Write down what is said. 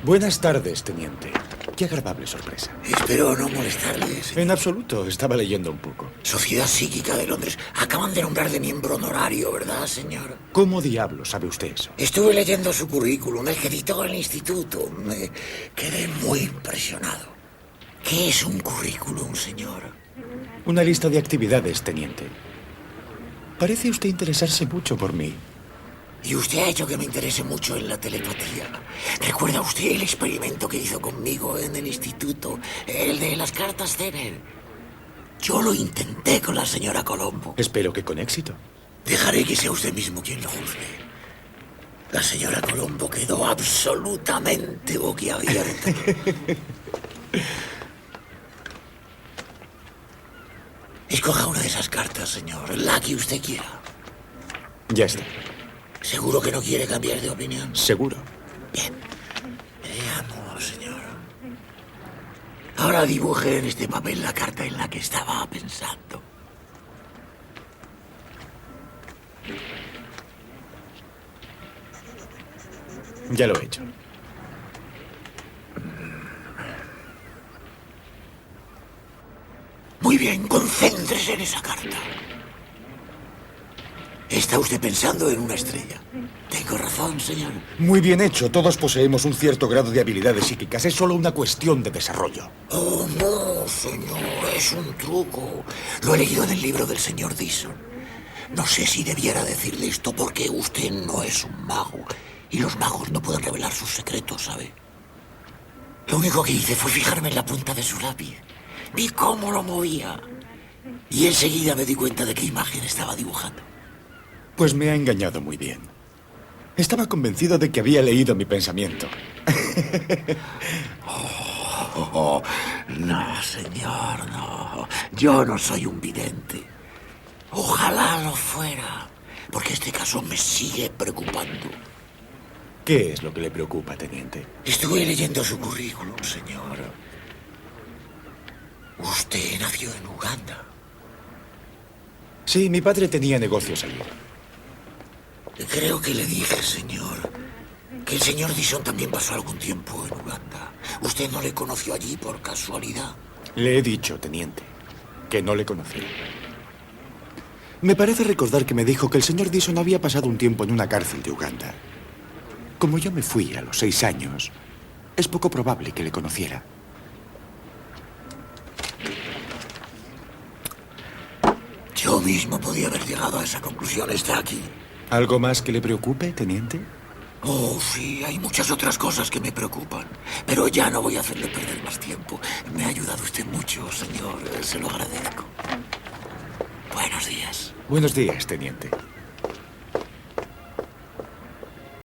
Buenas tardes, teniente. Qué agradable sorpresa. Espero no molestarles. En absoluto, estaba leyendo un poco. Sociedad Psíquica de Londres. Acaban de nombrar de miembro honorario, ¿verdad, señor? ¿Cómo diablos sabe usted eso? Estuve leyendo su currículum, el que editó el instituto. Me quedé muy impresionado. ¿Qué es un currículum, señor? Una lista de actividades, teniente. Parece usted interesarse mucho por mí. Y usted ha hecho que me interese mucho en la telepatía. ¿Recuerda usted el experimento que hizo conmigo en el instituto? El de las cartas Zener. Yo lo intenté con la señora Colombo. Espero que con éxito. Dejaré que sea usted mismo quien lo juzgue. La señora Colombo quedó absolutamente boquiabierta. Escoja una de esas cartas, señor. La que usted quiera. Ya está. ¿Seguro que no quiere cambiar de opinión? Seguro. Bien. Veamos, señor. Ahora dibuje en este papel la carta en la que estaba pensando. Ya lo he hecho. Muy bien, concéntrese en esa carta. Está usted pensando en una estrella. ¿Tengo razón, señor? Muy bien hecho. Todos poseemos un cierto grado de habilidades psíquicas. Es solo una cuestión de desarrollo. Oh, no, señor. Es un truco. Lo he leído en el libro del señor Dyson. No sé si debiera decirle esto porque usted no es un mago. Y los magos no pueden revelar sus secretos, ¿sabe? Lo único que hice fue fijarme en la punta de su lápiz. Vi cómo lo movía. Y enseguida me di cuenta de qué imagen estaba dibujando. Pues me ha engañado muy bien. Estaba convencido de que había leído mi pensamiento. No, señor, no. Yo no soy un vidente. Ojalá lo fuera, porque este caso me sigue preocupando. ¿Qué es lo que le preocupa, teniente? Estuve leyendo su currículum, señor. Usted nació en Uganda. Sí, mi padre tenía negocios allí. Creo que le dije, señor, que el señor Dyson también pasó algún tiempo en Uganda. ¿Usted no le conoció allí por casualidad? Le he dicho, teniente, que no le conocía. Me parece recordar que me dijo que el señor Dyson había pasado un tiempo en una cárcel de Uganda. Como yo me fui a los 6 años, es poco probable que le conociera. Yo mismo podía haber llegado a esa conclusión. Está aquí. ¿Algo más que le preocupe, teniente? Oh, sí, hay muchas otras cosas que me preocupan. Pero ya no voy a hacerle perder más tiempo. Me ha ayudado usted mucho, señor. Se lo agradezco. Buenos días. Buenos días, teniente.